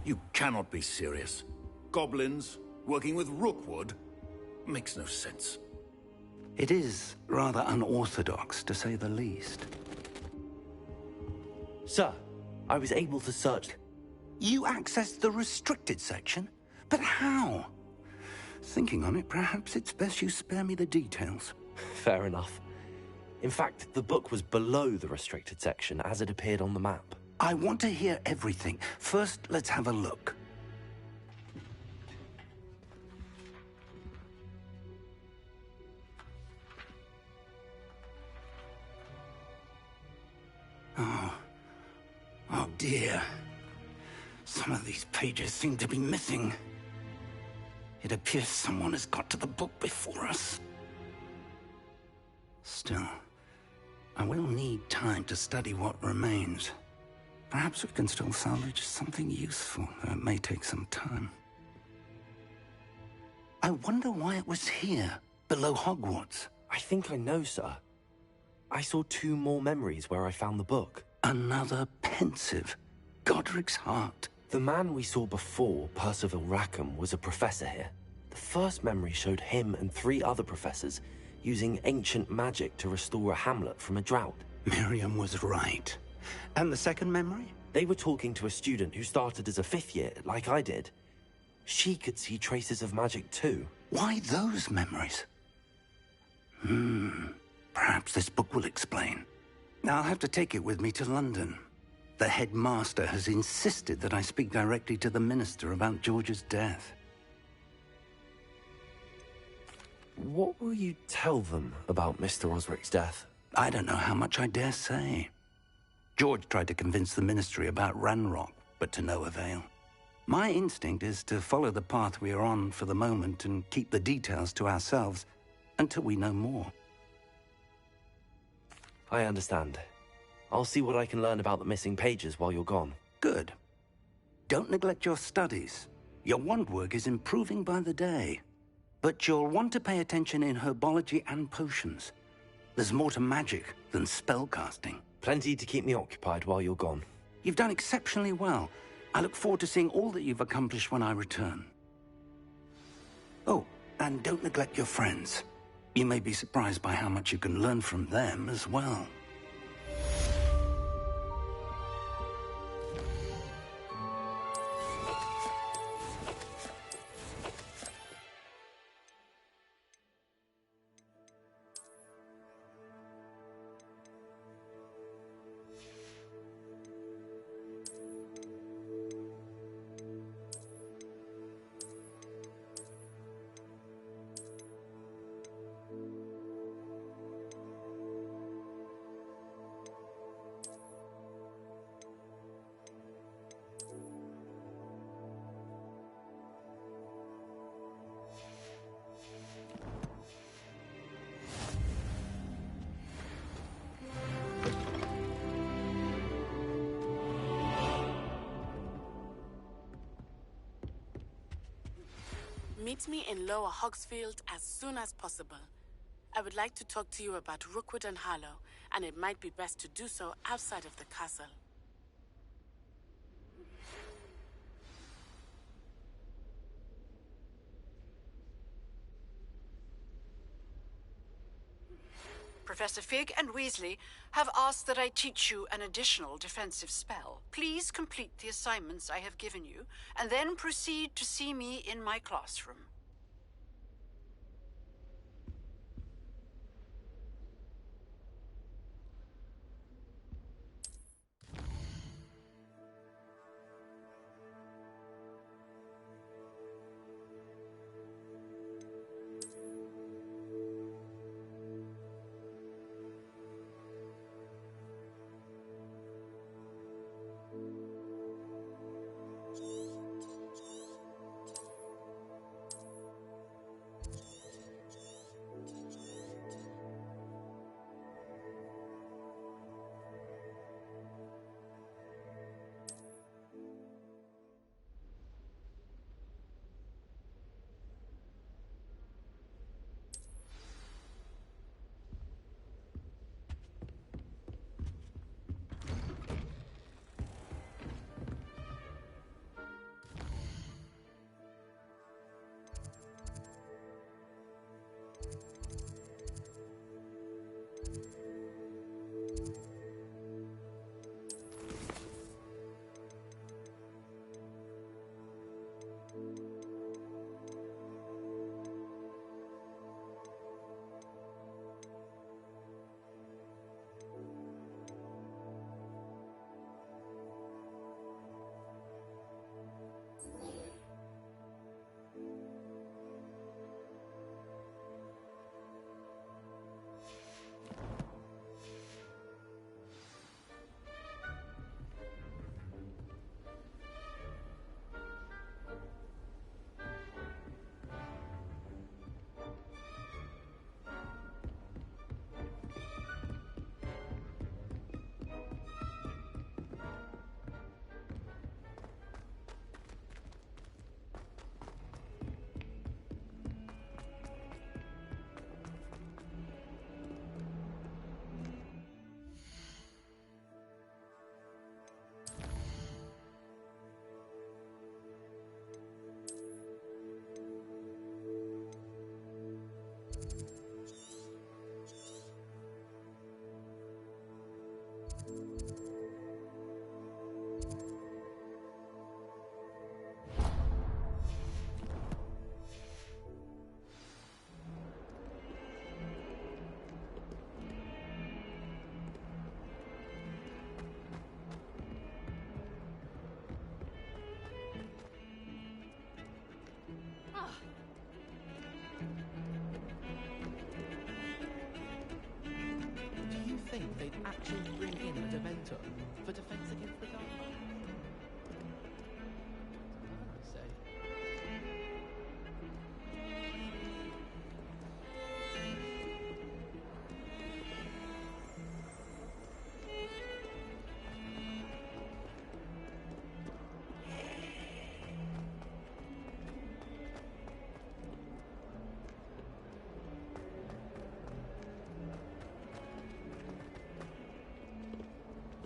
You cannot be serious. Goblins working with Rookwood? Makes no sense. It is rather unorthodox, to say the least. Sir, I was able to search... You accessed the restricted section? But how? Thinking on it, perhaps it's best you spare me the details. Fair enough. In fact, the book was below the restricted section as it appeared on the map. I want to hear everything. First, let's have a look. Oh dear. Some of these pages seem to be missing. It appears someone has got to the book before us. Still, I will need time to study what remains. Perhaps we can still salvage something useful, though it may take some time. I wonder why it was here, below Hogwarts. I think I know, sir. I saw 2 more memories where I found the book. Another pensive. Godric's heart. The man we saw before, Percival Rackham, was a professor here. The first memory showed him and 3 other professors using ancient magic to restore a hamlet from a drought. Miriam was right. And the second memory? They were talking to a student who started as a 5th year, like I did. She could see traces of magic too. Why those memories? Perhaps this book will explain. Now I'll have to take it with me to London. The headmaster has insisted that I speak directly to the minister about George's death. What will you tell them about Mr. Osric's death? I don't know how much I dare say. George tried to convince the ministry about Ranrock, but to no avail. My instinct is to follow the path we are on for the moment and keep the details to ourselves until we know more. I understand. I'll see what I can learn about the missing pages while you're gone. Good. Don't neglect your studies. Your wand work is improving by the day. But you'll want to pay attention in herbology and potions. There's more to magic than spellcasting. Plenty to keep me occupied while you're gone. You've done exceptionally well. I look forward to seeing all that you've accomplished when I return. Oh, and don't neglect your friends. You may be surprised by how much you can learn from them as well. Meet me in Lower Hogsfield as soon as possible. I would like to talk to you about Rookwood and Harlow, and it might be best to do so outside of the castle. Professor Fig and Weasley have asked that I teach you an additional defensive spell. Please complete the assignments I have given you, and then proceed to see me in my classroom. Do you think they'd actually bring in a Dementor for defense against the Dark Arts? I say.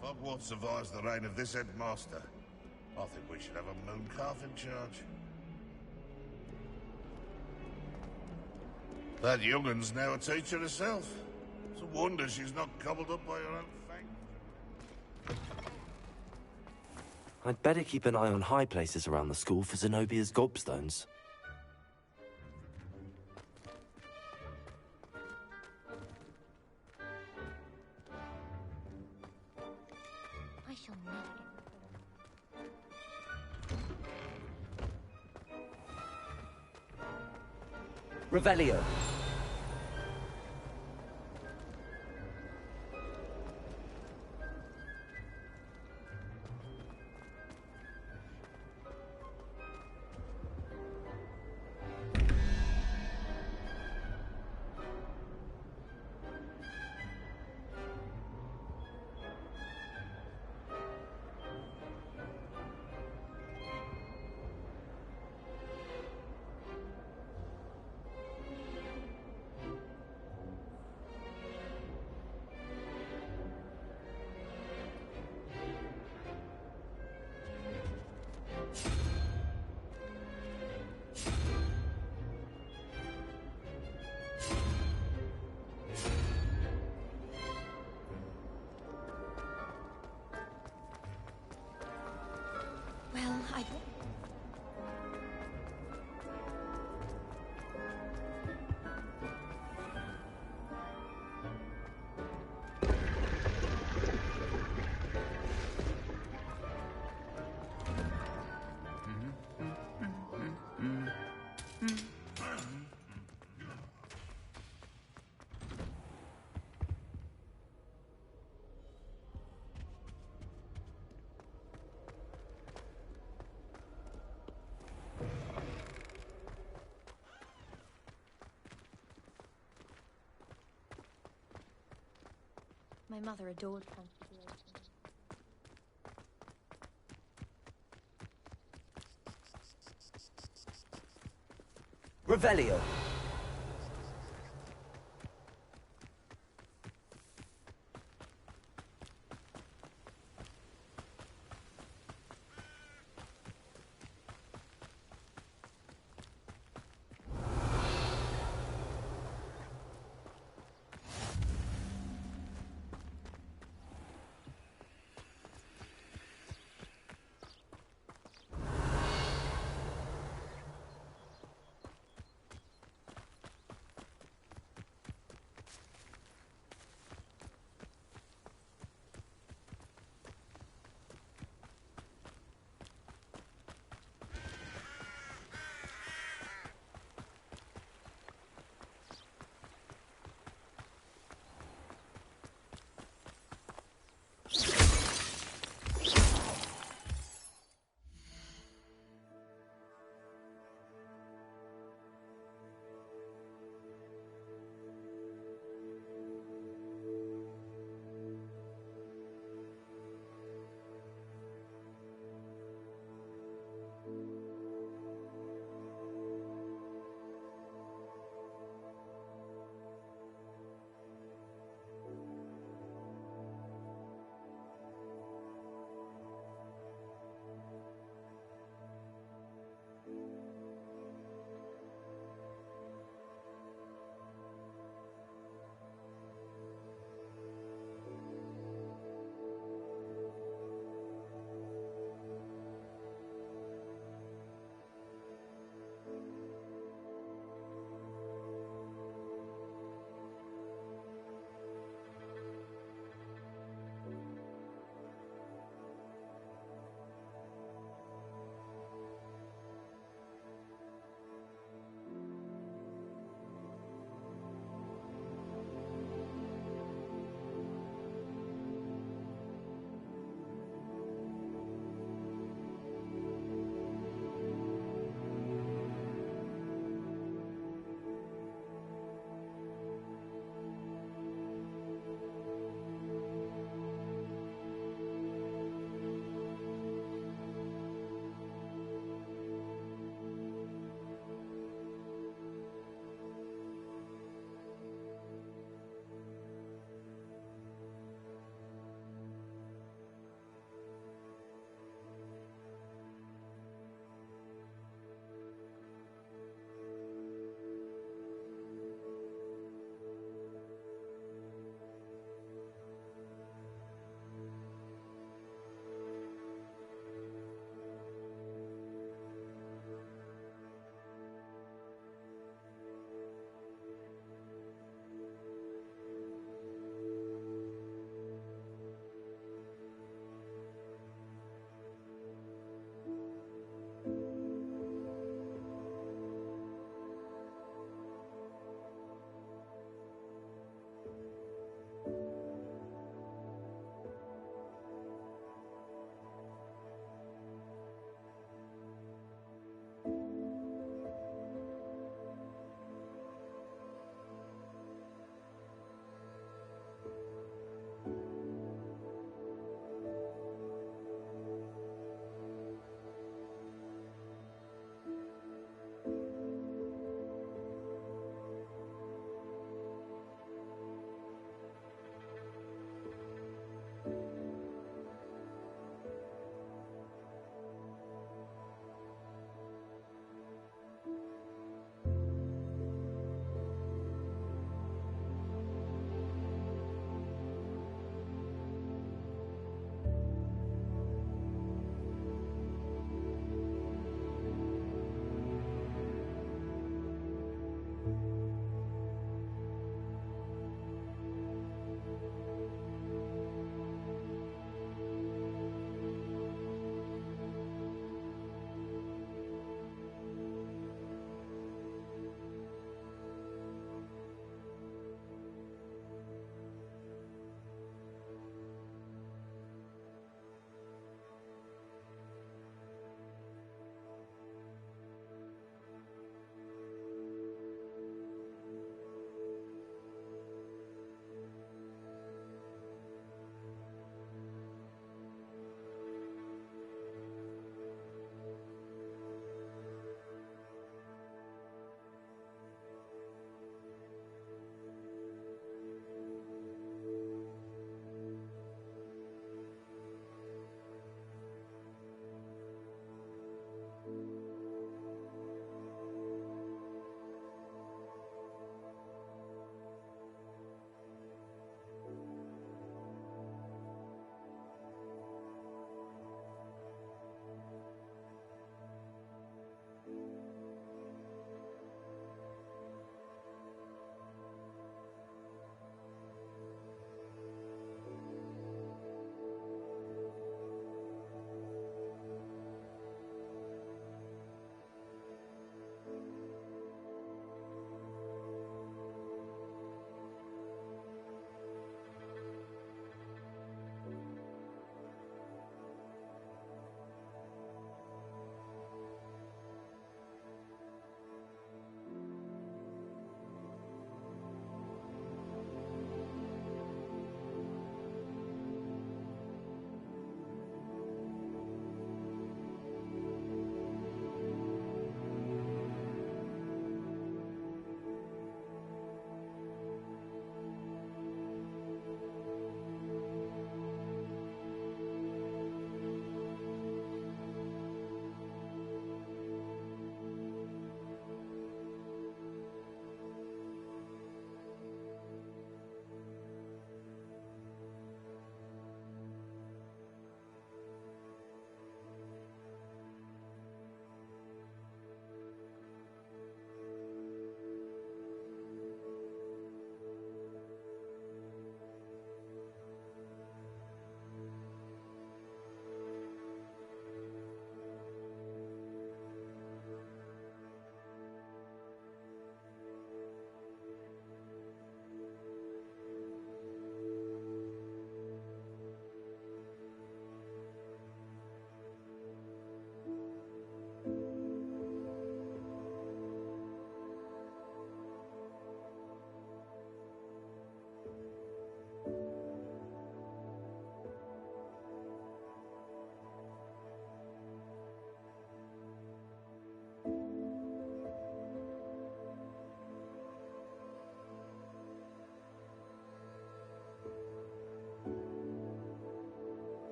Hogwarts survives the reign of this headmaster. I think we should have a mooncalf in charge. That young'un's now a teacher herself. It's a wonder she's not gobbled up by her own fang. I'd better keep an eye on high places around the school for Zenobia's gobstones. I shall never Revelio. Well, I... My mother adored Configuration. Revelio.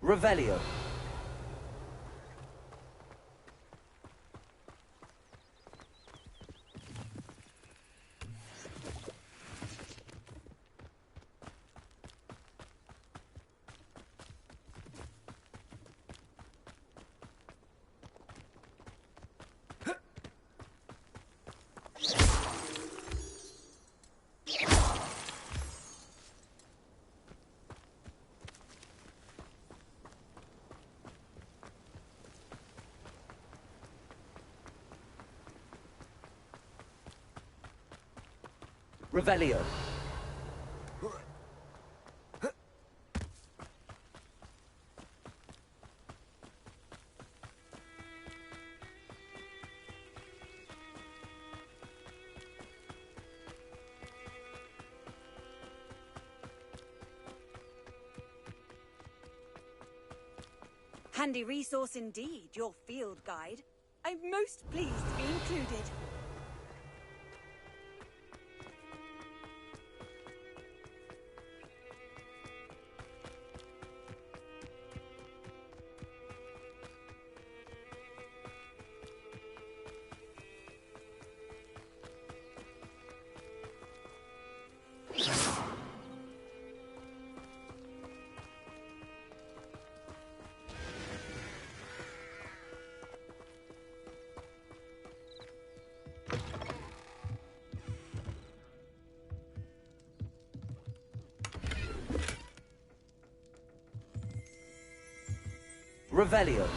Revelio. Revelio. Handy resource indeed, your field guide. I'm most pleased to be included. Revelio.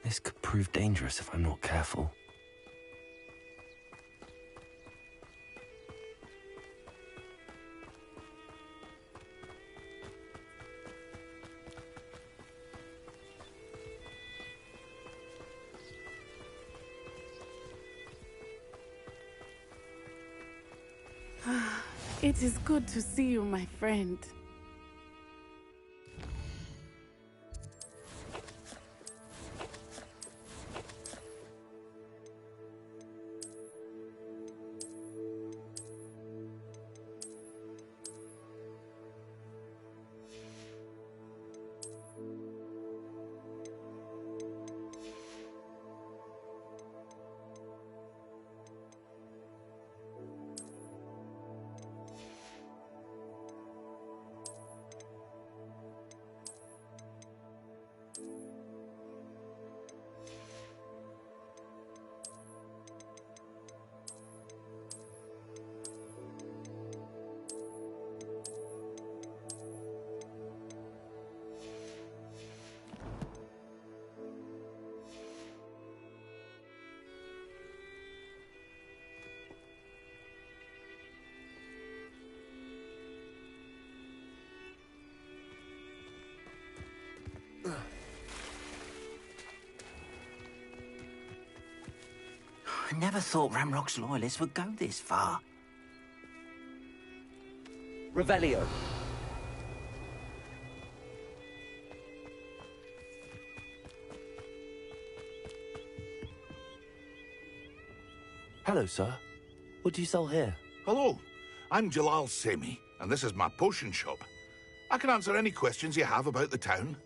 This could prove dangerous if I'm not careful. It is good to see you, my friend. I never thought Ramrock's loyalists would go this far. Revelio. Hello, sir. What do you sell here? Hello, I'm Jalal Semi, and this is my potion shop. I can answer any questions you have about the town.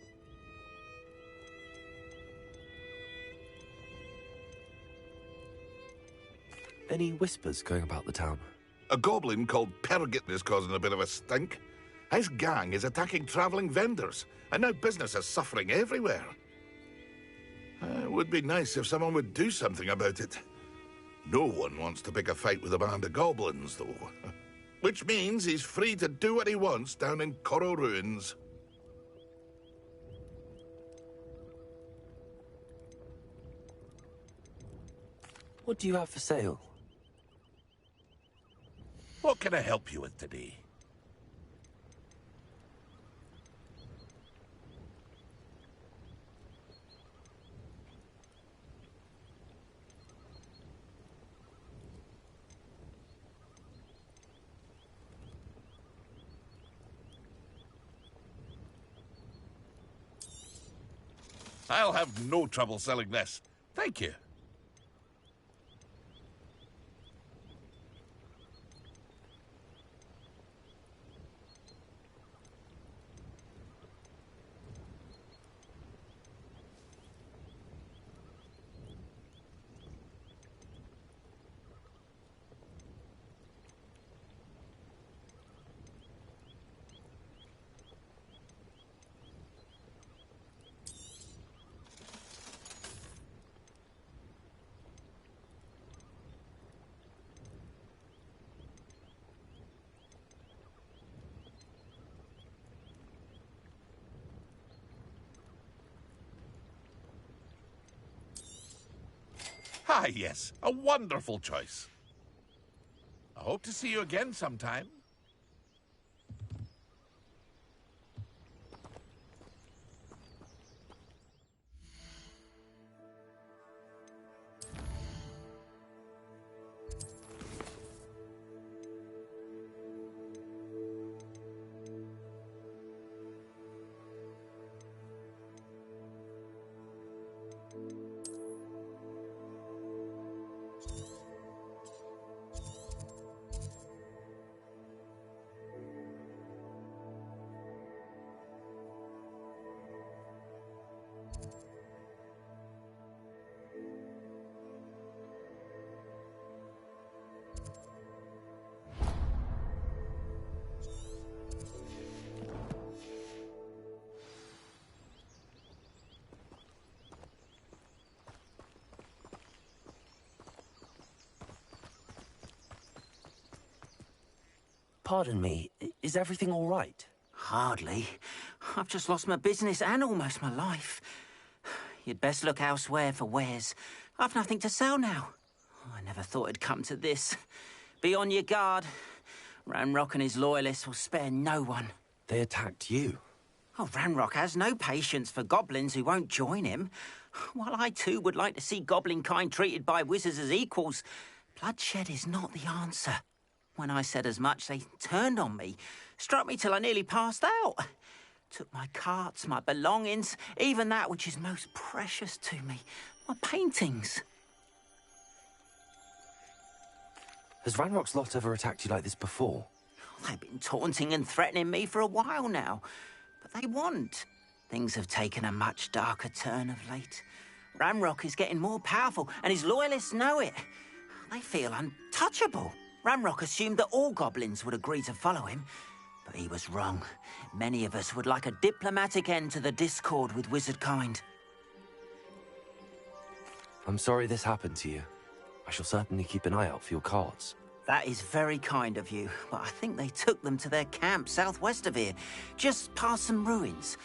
Any whispers going about the town? A goblin called Pergit is causing a bit of a stink. His gang is attacking travelling vendors, and now business is suffering everywhere. It would be nice if someone would do something about it. No one wants to pick a fight with a band of goblins, though. Which means he's free to do what he wants down in Corro Ruins. What do you have for sale? What can I help you with today? I'll have no trouble selling this. Thank you. Ah, yes, a wonderful choice. I hope to see you again sometime. Pardon me, is everything all right? Hardly. I've just lost my business and almost my life. You'd best look elsewhere for wares. I've nothing to sell now. I never thought it'd come to this. Be on your guard. Ranrock and his loyalists will spare no one. They attacked you. Oh, Ranrock has no patience for goblins who won't join him. While I too would like to see goblin kind treated by wizards as equals, bloodshed is not the answer. When I said as much, they turned on me, struck me till I nearly passed out. Took my carts, my belongings, even that which is most precious to me, my paintings. Has Ranrock's lot ever attacked you like this before? They've been taunting and threatening me for a while now, but they won't. Things have taken a much darker turn of late. Ranrock is getting more powerful, and his loyalists know it. They feel untouchable. Ranrock assumed that all goblins would agree to follow him, but he was wrong. Many of us would like a diplomatic end to the discord with wizard kind. I'm sorry this happened to you. I shall certainly keep an eye out for your carts. That is very kind of you, but I think they took them to their camp southwest of here, just past some ruins.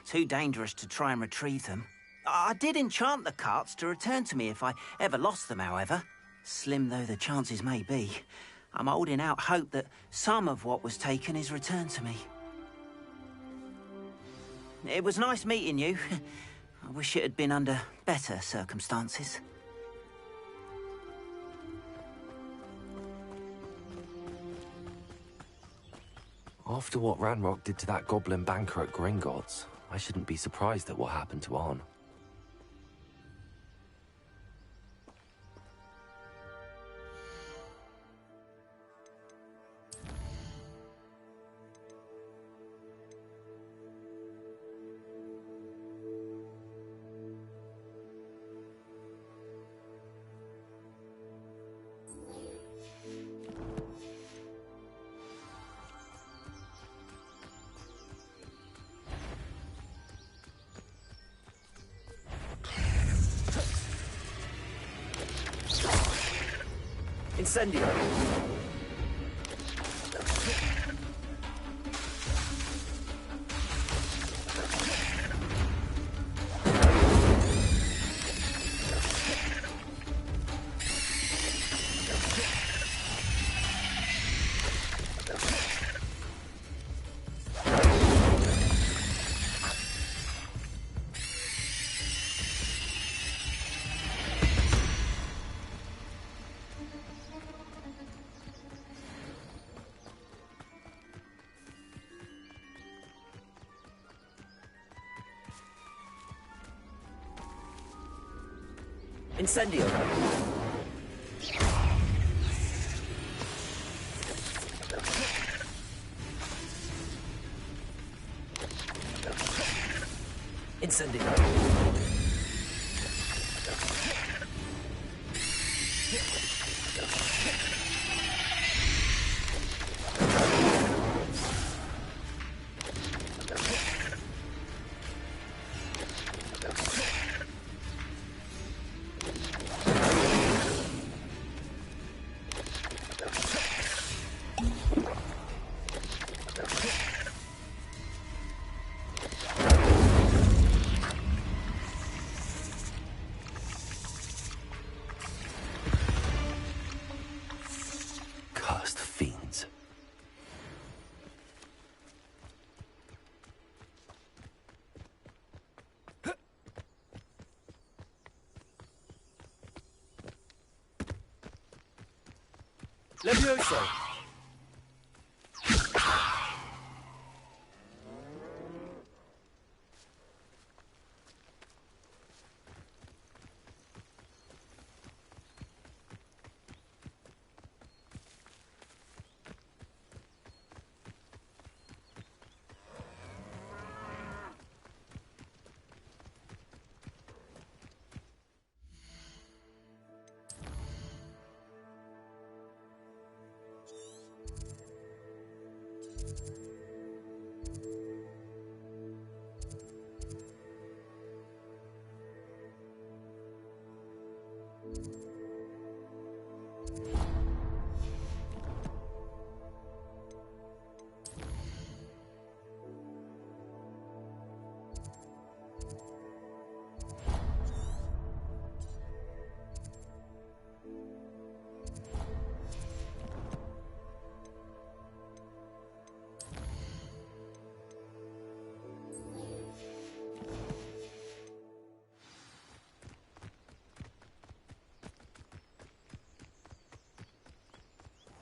Too dangerous to try and retrieve them. I did enchant the carts to return to me if I ever lost them, however. Slim though the chances may be, I'm holding out hope that some of what was taken is returned to me. It was nice meeting you. I wish it had been under better circumstances. After what Ranrock did to that goblin banker at Gringotts, I shouldn't be surprised at what happened to Arn. Incendio! Incendio! Incendio! Cursed fiends. Levioso!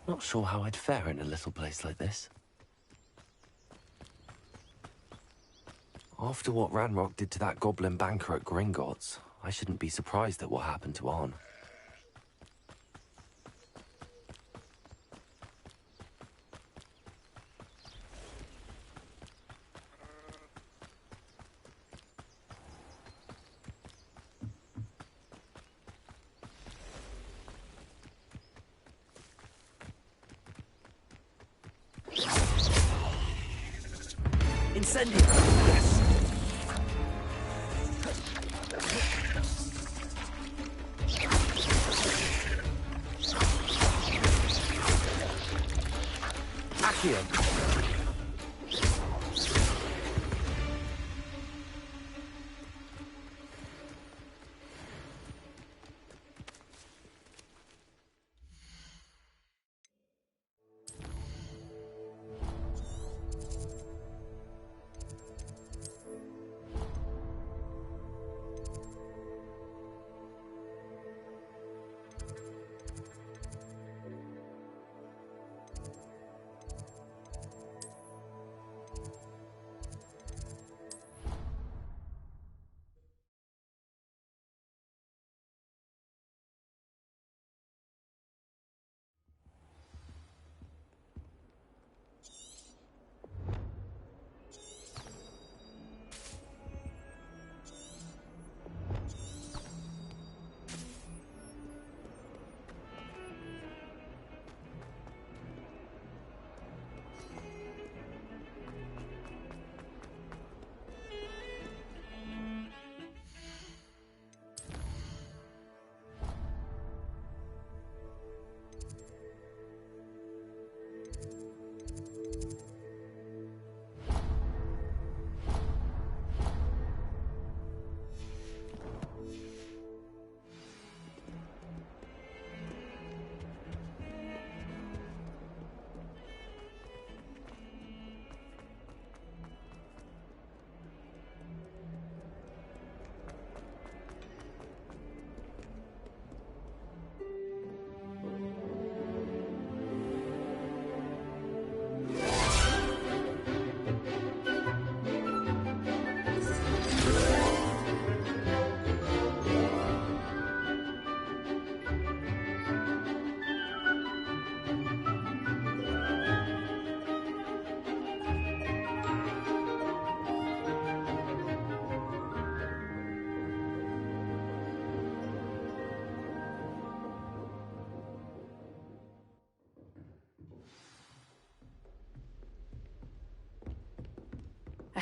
Not sure how I'd fare in a little place like this. After what Ranrock did to that goblin banker at Gringotts, I shouldn't be surprised at what happened to Arn. Incendio! Yes! Accio!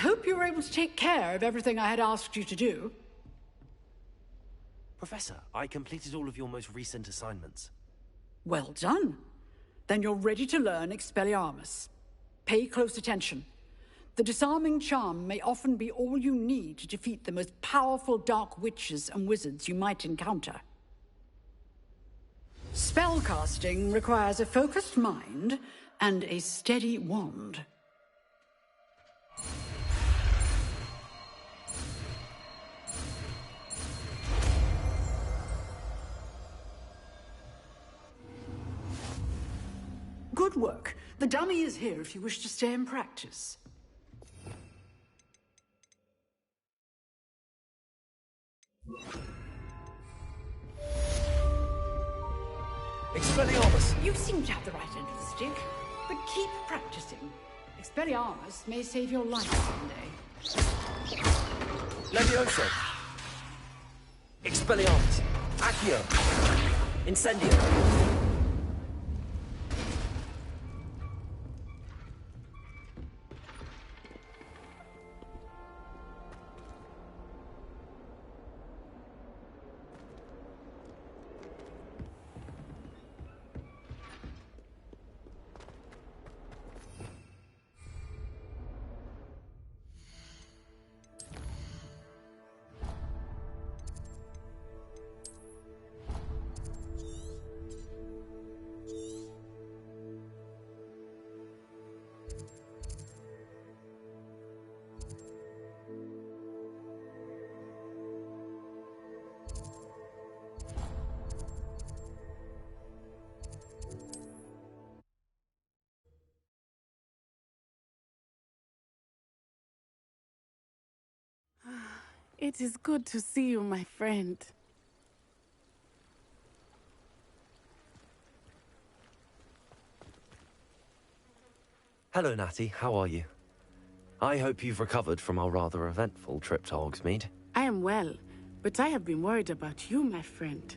hope you were able to take care of everything I had asked you to do. Professor, I completed all of your most recent assignments. Well done. Then you're ready to learn Expelliarmus. Pay close attention. The disarming charm may often be all you need to defeat the most powerful dark witches and wizards you might encounter. Spellcasting requires a focused mind and a steady wand. Good work. The dummy is here if you wish to stay and practice. Expelliarmus! You seem to have the right end of the stick, but keep practicing. Expelliarmus may save your life someday. Levioso! Expelliarmus! Accio! Incendio! It is good to see you, my friend. Hello, Natty. How are you? I hope you've recovered from our rather eventful trip to Hogsmeade. I am well, but I have been worried about you, my friend.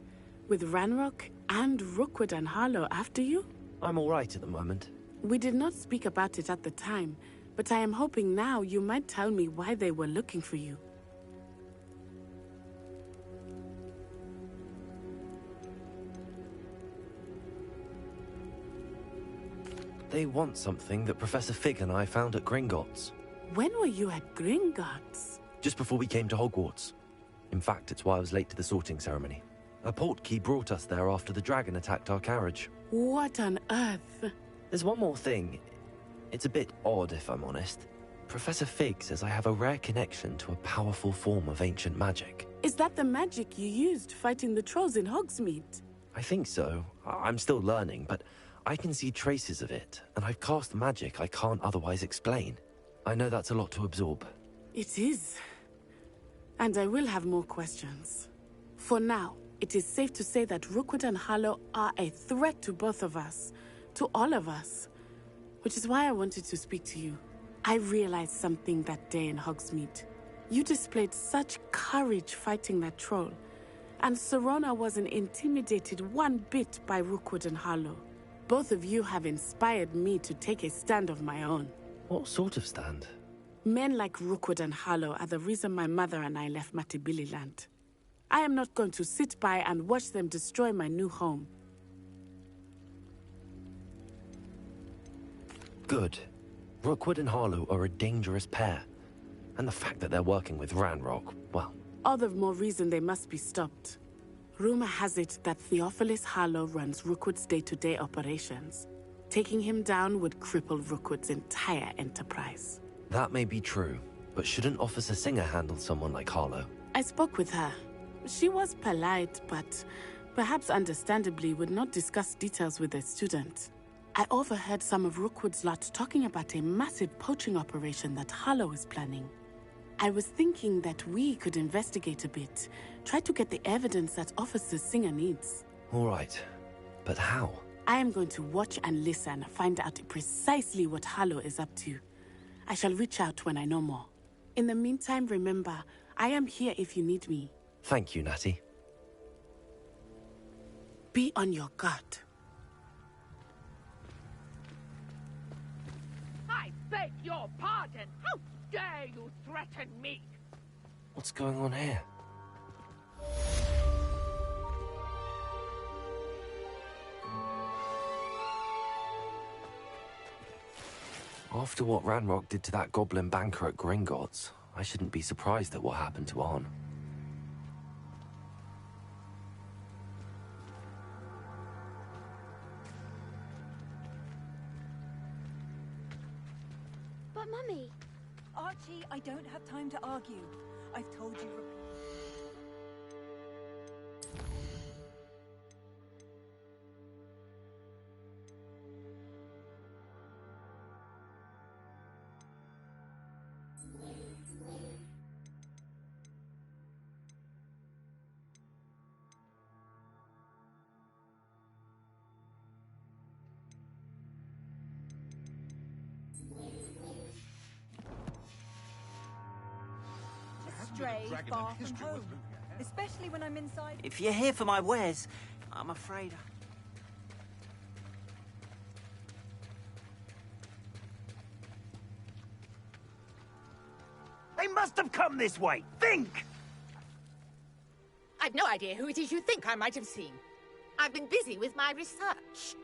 With Ranrock and Rookwood and Harlow after you? I'm all right at the moment. We did not speak about it at the time, but I am hoping now you might tell me why they were looking for you. They want something that Professor Fig and I found at Gringotts. When were you at Gringotts? Just before we came to Hogwarts. In fact, it's why I was late to the sorting ceremony. A portkey brought us there after the dragon attacked our carriage. What on earth? There's one more thing. It's a bit odd, if I'm honest. Professor Fig says I have a rare connection to a powerful form of ancient magic. Is that the magic you used fighting the trolls in Hogsmeade? I think so. I'm still learning, but I can see traces of it, and I've cast magic I can't otherwise explain. I know that's a lot to absorb. It is. And I will have more questions. For now, it is safe to say that Rookwood and Harlow are a threat to both of us. To all of us. Which is why I wanted to speak to you. I realized something that day in Hogsmeade. You displayed such courage fighting that troll. And Serona wasn't intimidated one bit by Rookwood and Harlow. Both of you have inspired me to take a stand of my own. What sort of stand? Men like Rookwood and Harlow are the reason my mother and I left Matibili-land. I am not going to sit by and watch them destroy my new home. Good. Rookwood and Harlow are a dangerous pair. And the fact that they're working with Ranrock, well... all the more reason they must be stopped. Rumor has it that Theophilus Harlow runs Rookwood's day-to-day operations. Taking him down would cripple Rookwood's entire enterprise. That may be true, but shouldn't Officer Singer handle someone like Harlow? I spoke with her. She was polite, but perhaps understandably would not discuss details with a student. I overheard some of Rookwood's lot talking about a massive poaching operation that Harlow is planning. I was thinking that we could investigate a bit, try to get the evidence that Officer Singer needs. All right, but how? I am going to watch and listen, find out precisely what Harlow is up to. I shall reach out when I know more. In the meantime, remember, I am here if you need me. Thank you, Natty. Be on your guard. I beg your pardon. How dare you threaten me? What's going on here? After what Ranrock did to that goblin banker at Gringotts, I shouldn't be surprised at what happened to Arn. But Mummy... Archie, I don't have time to argue. I've told you... Stray far from home, especially when I'm inside. If you're here for my wares, I'm afraid... They must have come this way. Think! I've no idea who it is you think I might have seen. I've been busy with my research.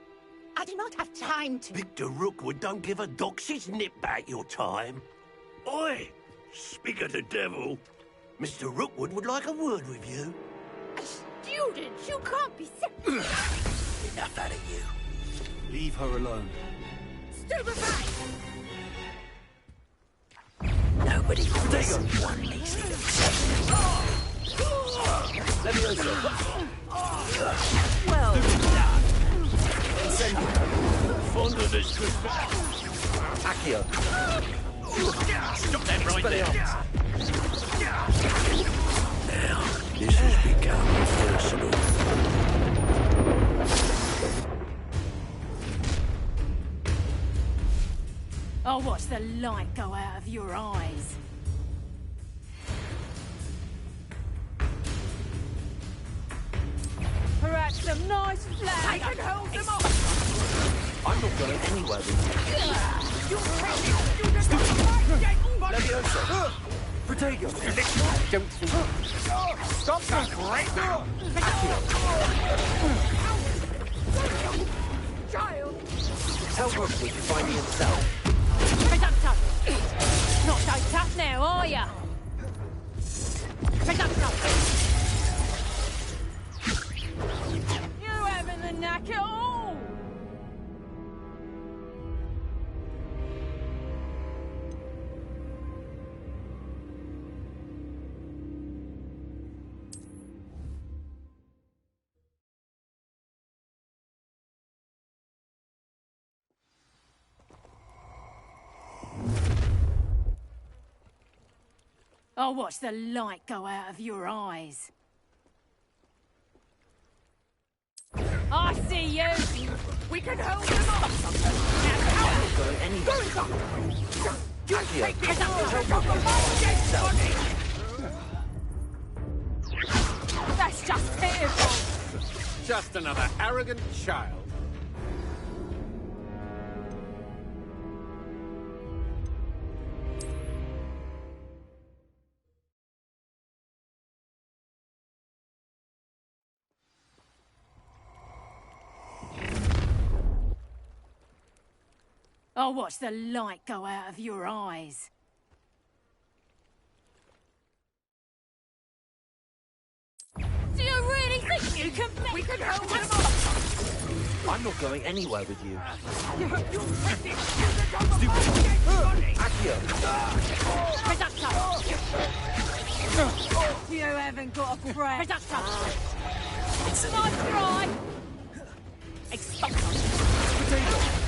I do not have time to... Victor Rookwood don't give a doxy's nip back your time. Oi! Speak of the devil. Mr. Rookwood would like a word with you. A student? You can't be serious. Enough out of you. Leave her alone. Stupefy! Nobody wants one easy Let me answer. Well fond of this Accio. Stop them right there. Now, this has become personal. I'll watch the light go out of your eyes. Perhaps some nice flag. I can hold them off. I'm not going anywhere with Let me answer. Protego. Don't think. Stop that great now. Child. Tell Rookwood to find me himself. Presumpto. Not so tough now, are ya? Presumpto. You haven't the knack at all. I'll watch the light go out of your eyes. I see you! We can hold them off! I'm not going anywhere. Accio. That's just pitiful! Just another arrogant child. I'll watch the light go out of your eyes. Do you really think you can make... We can hold them off! I'm not going anywhere with you. Accio! You haven't got a friend. Nice try! Expulso!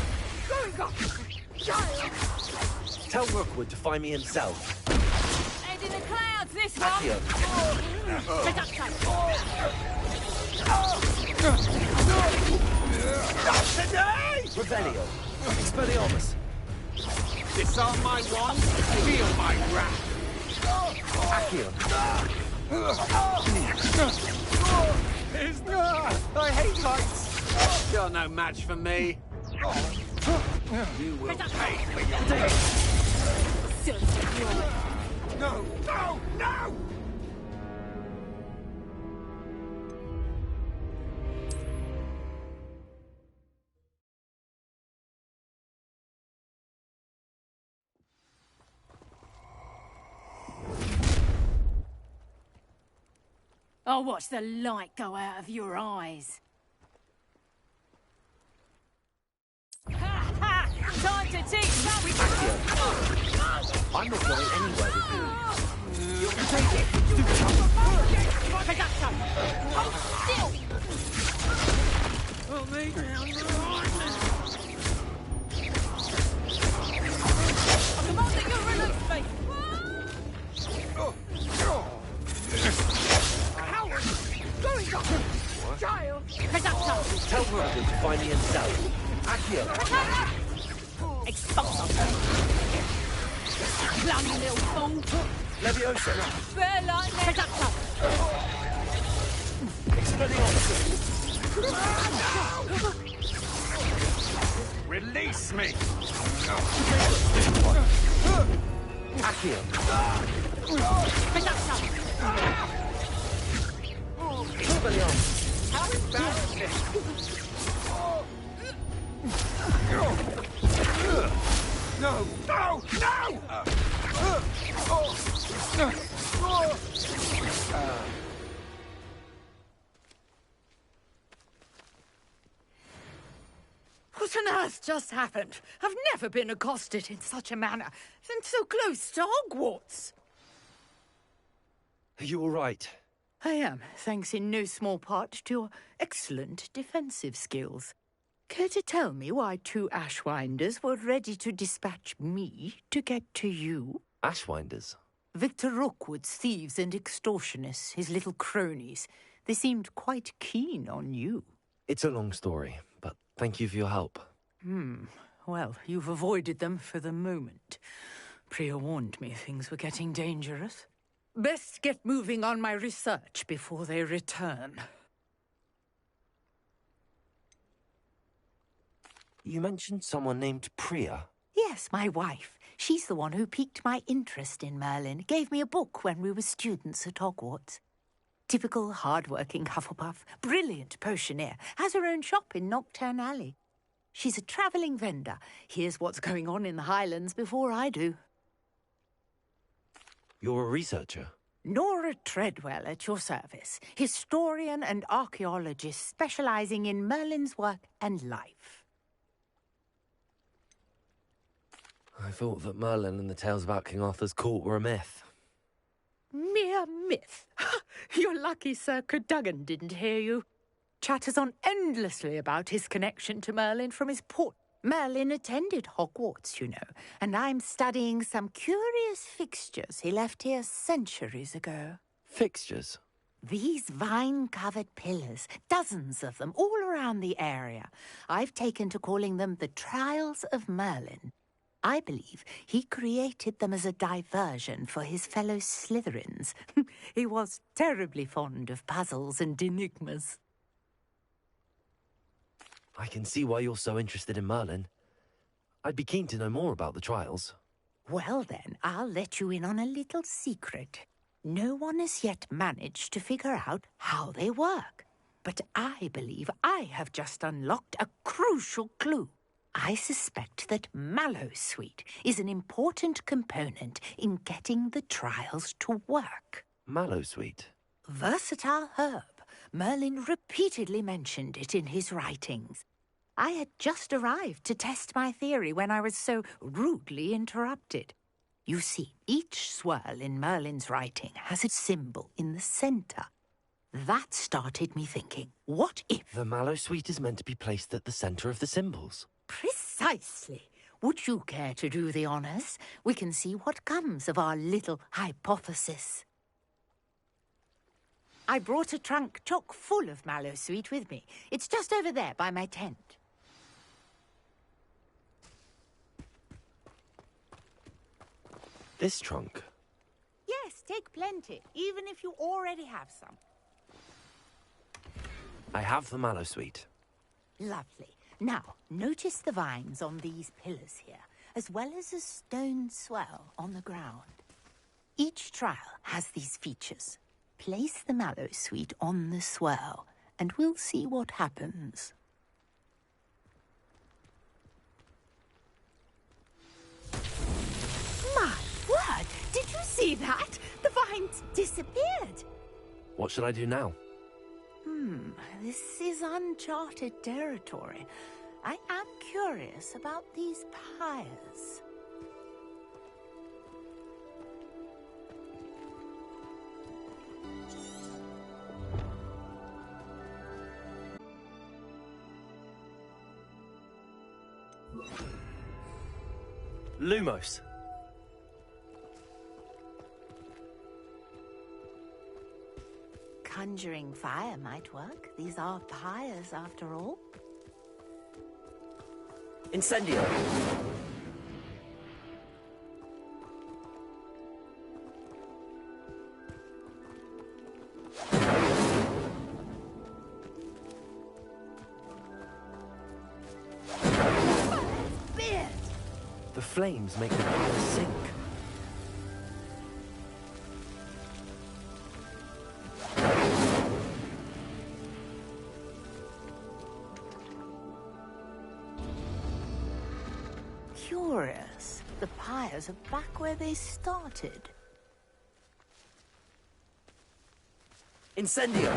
Tell Rookwood to find me himself. Head in the clouds, this one! Accio. Today! Revelio. Expelliarmus. Disarm my wand, feel my wrath. Accio. I hate heights. You're no match for me. You will pay for your No! No! No! I'll watch the light go out of your eyes. Ha ha! Time to teach some... I'm not going anywhere with you. You can take it! Production! Hold still! Oh, mate. I command that you release me! Coward! Going doctor! Child! Production! Tell Rookwood to find me in cell. Accio! Expulse them! Bloody little fool! Leviosa! Bear like Production! Expelliarmus! Release me! Accio! Production! Expelliarmus! How embarrassing! No! No! No! What on earth just happened? I've never been accosted in such a manner, and so close to Hogwarts. Are you all right? I am, thanks in no small part to your excellent defensive skills. Care to tell me why 2 Ashwinders were ready to dispatch me to get to you? Ashwinders? Victor Rookwood's thieves and extortionists, his little cronies. They seemed quite keen on you. It's a long story, but thank you for your help. Well, you've avoided them for the moment. Priya warned me things were getting dangerous. Best get moving on my research before they return. You mentioned someone named Priya. Yes, my wife. She's the one who piqued my interest in Merlin. Gave me a book when we were students at Hogwarts. Typical hard-working Hufflepuff. Brilliant potioneer. Has her own shop in Knockturn Alley. She's a travelling vendor. Hears what's going on in the Highlands before I do. You're a researcher? Nora Treadwell at your service. Historian and archaeologist specialising in Merlin's work and life. I thought that Merlin and the tales about King Arthur's court were a myth. Mere myth. You're lucky Sir Cadogan didn't hear you. Chatters on endlessly about his connection to Merlin from his port. Merlin attended Hogwarts, you know, and I'm studying some curious fixtures he left here centuries ago. Fixtures? These vine-covered pillars, dozens of them, all around the area. I've taken to calling them the Trials of Merlin. I believe he created them as a diversion for his fellow Slytherins. He was terribly fond of puzzles and enigmas. I can see why you're so interested in Merlin. I'd be keen to know more about the trials. Well then, I'll let you in on a little secret. No one has yet managed to figure out how they work. But I believe I have just unlocked a crucial clue. I suspect that Mallowsweet is an important component in getting the trials to work. Mallowsweet? Versatile herb. Merlin repeatedly mentioned it in his writings. I had just arrived to test my theory when I was so rudely interrupted. You see, each swirl in Merlin's writing has a symbol in the centre. That started me thinking, what if... The Mallowsweet is meant to be placed at the centre of the symbols. Precisely. Would you care to do the honours? We can see what comes of our little hypothesis. I brought a trunk chock full of Mallowsweet with me. It's just over there by my tent. This trunk? Yes, take plenty, even if you already have some. I have the Mallowsweet. Lovely. Now, notice the vines on these pillars here. as well as a stone swell on the ground. Each trial has these features. Place the mallow sweet on the swell, and we'll see what happens. My word! Did you see that? The vines disappeared! What should I do now? This is uncharted territory. I am curious about these pyres. Lumos. Conjuring fire might work. These are pyres, after all. Incendio. The flames make the pyre sink. Curious. The pyres are back where they started. Incendio.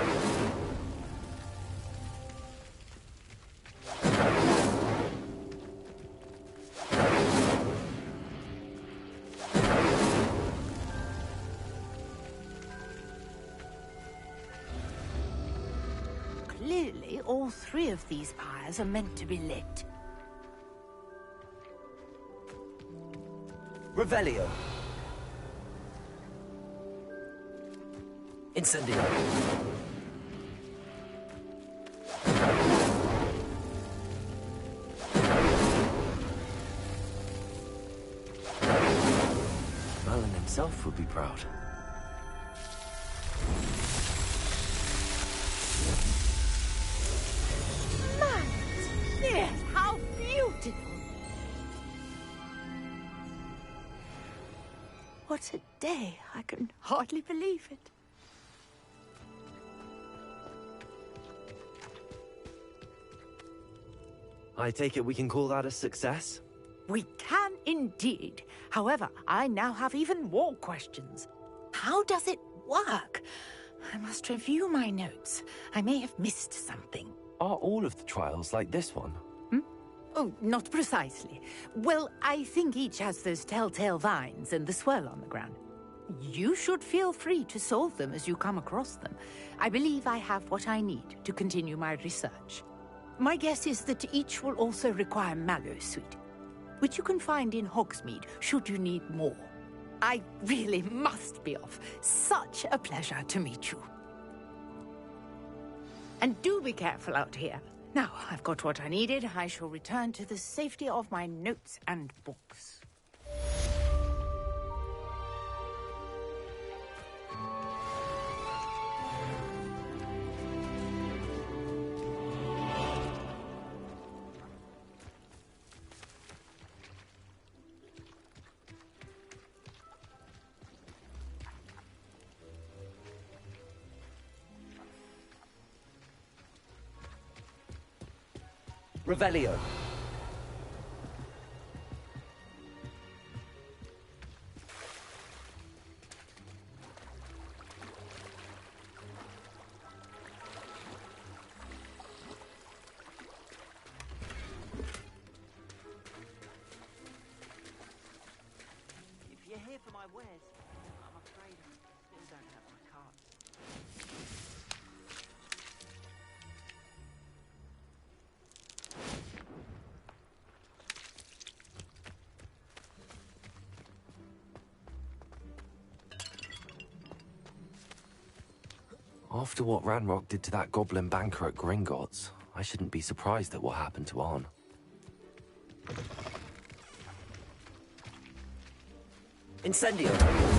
Clearly, all three of these pyres are meant to be lit. Revelio. Incendio. Merlin himself would be proud. Yes, how beautiful! What a day! I can hardly believe it. I take it we can call that a success? We can indeed. However, I now have even more questions. How does it work? I must review my notes. I may have missed something. Are all of the trials like this one? Oh, not precisely. Well, I think each has those telltale vines and the swirl on the ground. You should feel free to solve them as you come across them. I believe I have what I need to continue my research. My guess is that each will also require mallow sweet, which you can find in Hogsmeade should you need more. I really must be off. Such a pleasure to meet you. And do be careful out here. Now, I've got what I needed. I shall return to the safety of my notes and books. Revelio. If you're here for my wares, I'm afraid I still don't have my card. After what Ranrock did to that goblin banker at Gringotts, I shouldn't be surprised at what happened to Arn. Incendio!